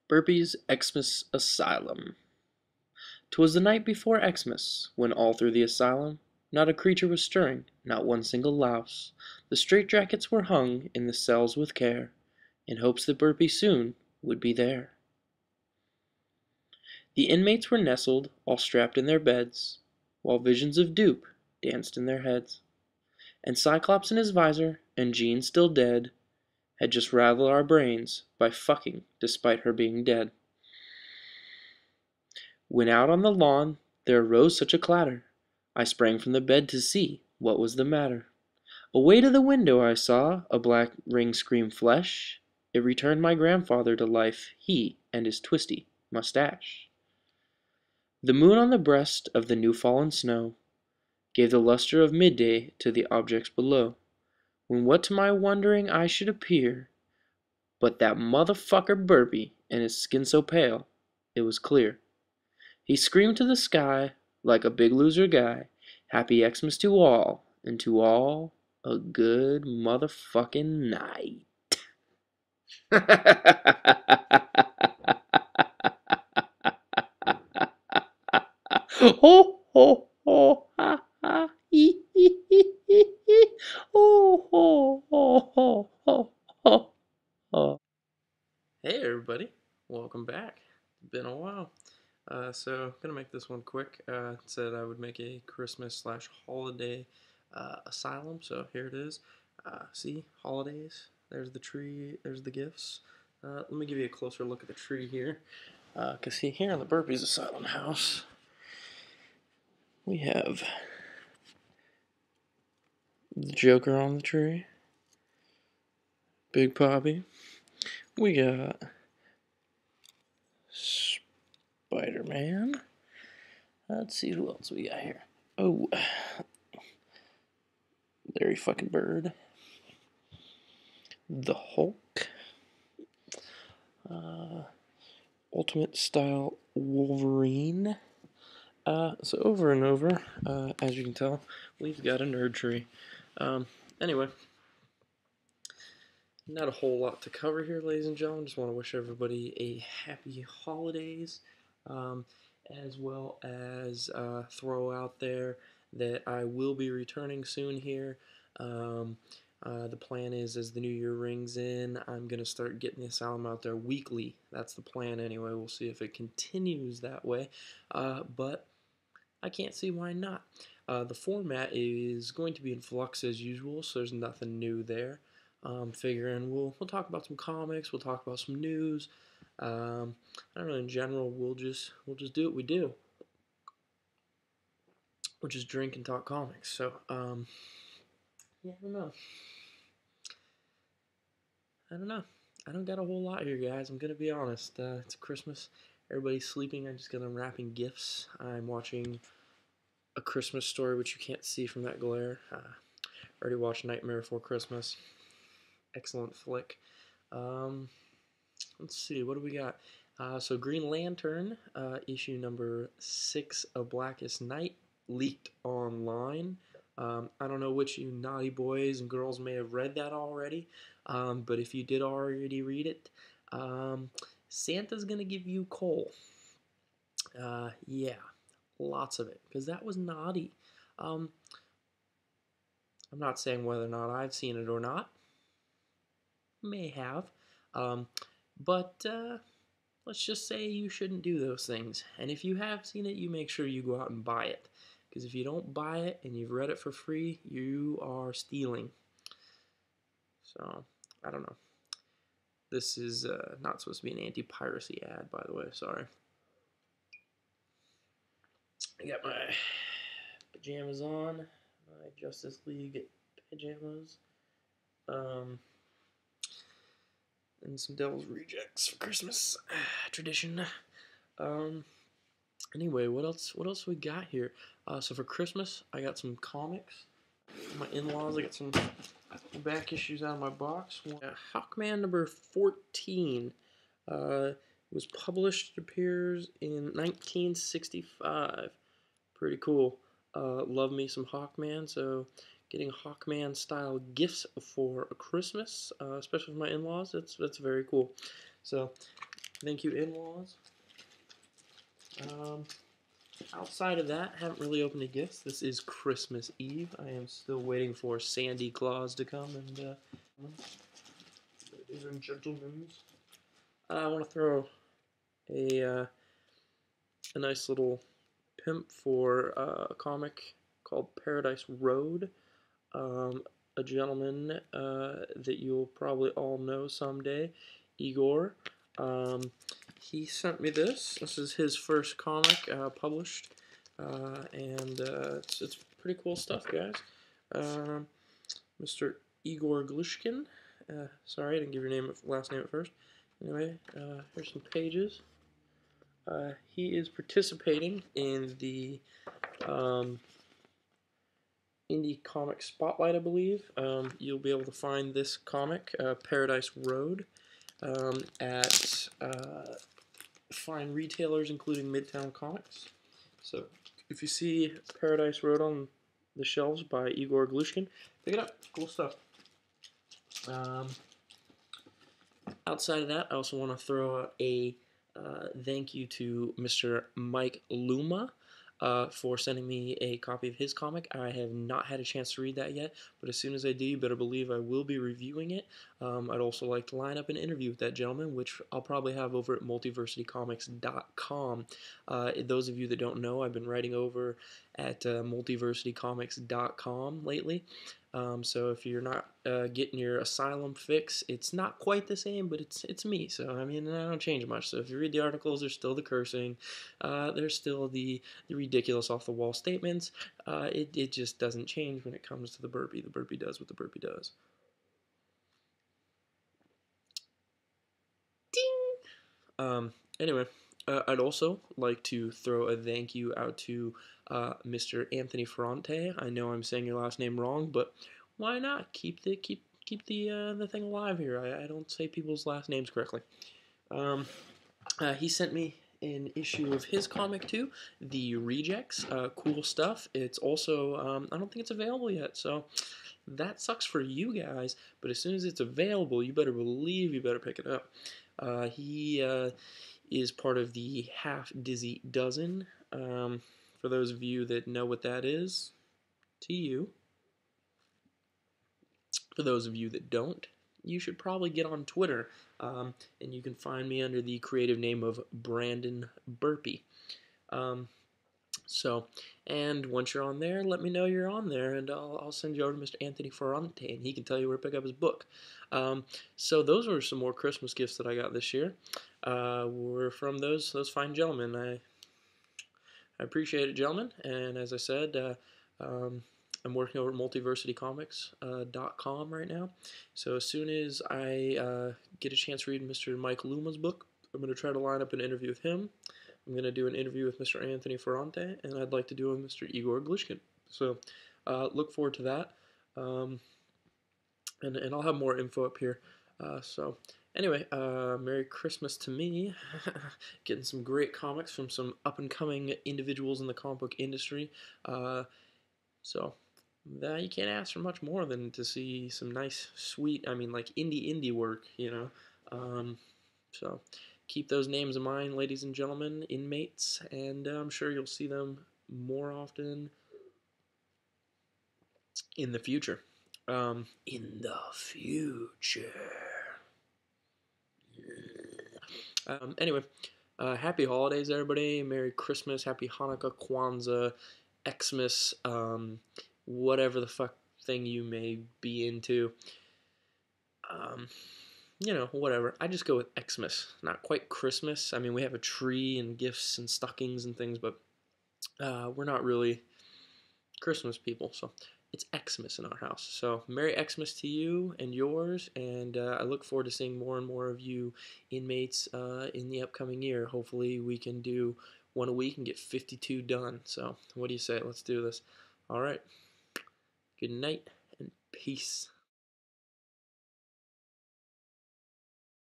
Burpee's Xmas Asylum. 'Twas the night before Xmas, when all through the asylum not a creature was stirring, not one single louse. The straitjackets were hung in the cells with care, in hopes that Burpee soon would be there. The inmates were nestled, all strapped in their beds, while visions of dupe danced in their heads. And Cyclops in his visor, and Jean still dead, had just rattled our brains by fucking despite her being dead. When out on the lawn there arose such a clatter, I sprang from the bed to see what was the matter. Away to the window I saw a black ring scream flesh. It returned my grandfather to life, he and his twisty mustache. The moon on the breast of the new fallen snow gave the luster of midday to the objects below, when what to my wondering eye should appear but that motherfucker Burpee, and his skin so pale it was clear. He screamed to the sky like a big loser guy, "Happy Xmas to all, and to all a good motherfucking night." Ho ho ho ha ha hee hee hee hee hee. Ho ho ho ho ho ho ho. Hey everybody, welcome back. It's been a while. So gonna make this one quick. Said I would make a Christmas slash holiday asylum. So here it is. See, holidays. There's the tree. There's the gifts. Let me give you a closer look at the tree here. Cause see, here in the Burpee's Asylum house, we have the Joker on the tree. Big Poppy. We got Spider-Man. Let's see who else we got here. Oh, Larry fucking Bird. The Hulk. Ultimate Style Wolverine. So over and over, as you can tell, we've got a nerd tree. Anyway, not a whole lot to cover here, ladies and gentlemen. Just want to wish everybody a happy holidays, as well as throw out there that I will be returning soon here. The plan is, as the new year rings in, I'm going to start getting the Asylum out there weekly. That's the plan anyway. We'll see if it continues that way. But I can't see why not. The format is going to be in flux as usual, so there's nothing new there. Figuring we'll talk about some comics, we'll talk about some news. I don't know, in general, we'll just do what we do, which is drink and talk comics. So, yeah, I don't know. I don't got a whole lot here, guys. I'm gonna be honest. It's Christmas. Everybody's sleeping. I'm just gonna wrapping gifts. I'm watching A Christmas Story, which you can't see from that glare. Already watched Nightmare Before Christmas. Excellent flick. Let's see, what do we got? So Green Lantern, issue number 6 of Blackest Night, leaked online. I don't know which you naughty boys and girls may have read that already, but if you did already read it, Santa's gonna give you coal. Yeah, lots of it, because that was naughty. I'm not saying whether or not I've seen it or not. May have. But let's just say you shouldn't do those things. And if you have seen it, you make sure you go out and buy it. Because if you don't buy it and you've read it for free, you are stealing. So, I don't know. This is not supposed to be an anti-piracy ad, by the way. Sorry. I got my pajamas on. My Justice League pajamas. And some Devil's Rejects for Christmas. Tradition. Anyway, what else we got here? So for Christmas, I got some comics. My in-laws, I got some back issues out of my box. Hawkman number 14 was published, it appears, in 1965. Pretty cool. Love me some Hawkman, so getting Hawkman style gifts for Christmas, especially for my in-laws, that's very cool. So Thank you, in-laws. Outside of that, haven't really opened any gifts. This is Christmas Eve. I am still waiting for Sandy Claus to come and, ladies and gentlemen, I want to throw a nice little pimp for a comic called Paradise Road. A gentleman that you'll probably all know someday, Igor. He sent me this. This is his first comic published, and it's pretty cool stuff, guys. Mr. Igor Glushkin. Sorry, I didn't give your last name at first. Anyway, here's some pages. He is participating in the Indie Comic Spotlight, I believe. You'll be able to find this comic, Paradise Road, at fine retailers, including Midtown Comics. So if you see Paradise Road on the shelves by Igor Glushkin, pick it up. Cool stuff. Outside of that, I also want to throw out a thank you to Mr. Mike Luma for sending me a copy of his comic. I have not had a chance to read that yet, but as soon as I do, you better believe I will be reviewing it. I'd also like to line up an interview with that gentleman, which I'll probably have over at multiversitycomics.com. Those of you that don't know, I've been writing over at multiversitycomics.com lately. So if you're not getting your Asylum fix, it's not quite the same, but it's me. So I mean, I don't change much. So if you read the articles, there's still the cursing, there's still the ridiculous off the wall statements. It just doesn't change when it comes to the Burpee. The Burpee does what the Burpee does. Ding. Anyway. I'd also like to throw a thank you out to Mr. Anthony Ferrante. I know I'm saying your last name wrong, but why not keep the thing alive here? I don't say people's last names correctly. He sent me an issue of his comic too, The Rejects. Cool stuff. It's also I don't think it's available yet, so that sucks for you guys. But as soon as it's available, you better believe you better pick it up. He is part of the Half Dizzy Dozen. For those of you that know what that is, to you. For those of you that don't, you should probably get on Twitter, and you can find me under the creative name of Brandon Burpee. And once you're on there, let me know you're on there, and I'll send you over to Mr. Anthony Ferrante, and he can tell you where to pick up his book. So those were some more Christmas gifts that I got this year. Were from those fine gentlemen. I appreciate it, gentlemen. And as I said, I'm working over at multiversitycomics.com right now. So as soon as I get a chance to read Mr. Mike Luma's book, I'm going to try to line up an interview with him. I'm going to do an interview with Mr. Anthony Ferrante, and I'd like to do with Mr. Igor Glushkin. So look forward to that. And I'll have more info up here. So anyway, Merry Christmas to me. Getting some great comics from some up-and-coming individuals in the comic book industry. So you can't ask for much more than to see some nice, sweet, like indie work, you know. So keep those names in mind, ladies and gentlemen, inmates, and I'm sure you'll see them more often in the future. Anyway, happy holidays, everybody. Merry Christmas, Happy Hanukkah, Kwanzaa, Xmas, whatever the fuck thing you may be into. Whatever. I just go with Xmas. Not quite Christmas. I mean, we have a tree and gifts and stockings and things, but we're not really Christmas people, so it's Xmas in our house. So Merry Xmas to you and yours, and I look forward to seeing more and more of you inmates in the upcoming year. Hopefully we can do one a week and get 52 done. So what do you say? Let's do this. All right. Good night and peace.